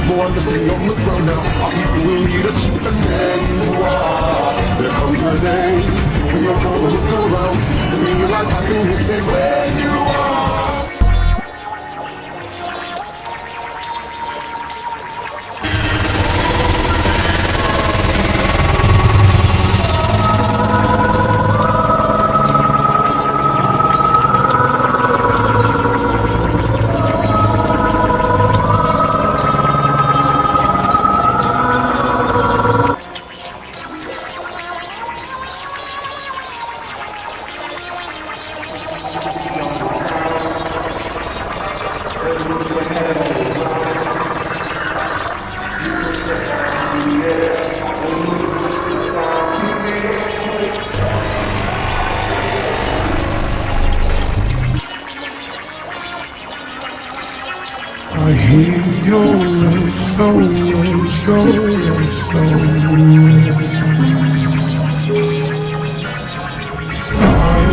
More on the thing on the ground now. Our people will need a chief and then you are. There comes a day when you're gonna look around and realize happiness is where you are. I hear your lips always going so I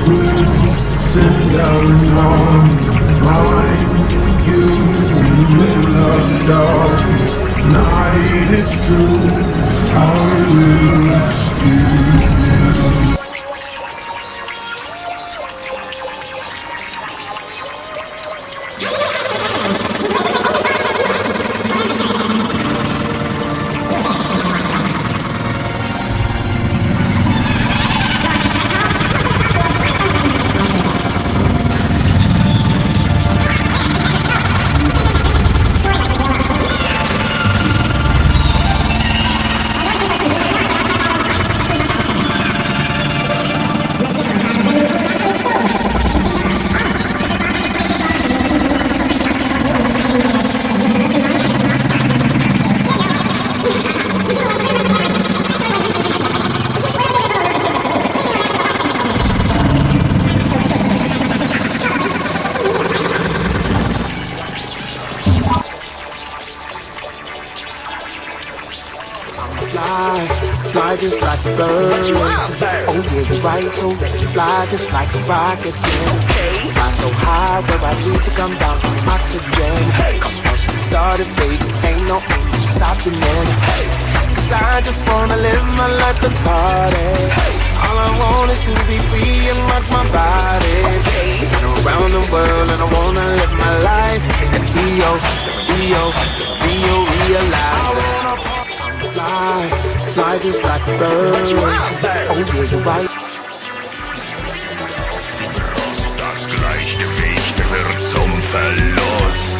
will sit down on find you in the dark night. It's true, I will excuse you. Fly just like a bird. Oh yeah, you're right, so let me fly just like a rocket. Fly so high where I need to come down from oxygen. Cause once we started, baby, ain't no stopping it. Cause I just wanna live my life and party. All I want is to be free and rock my body. And around the world, and I wanna live my life and realize. Fly just like a bird. Oh yeah, you're right. Das Gleichgewicht wird zum Verlust,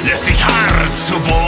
lässt dich hart zu Boden.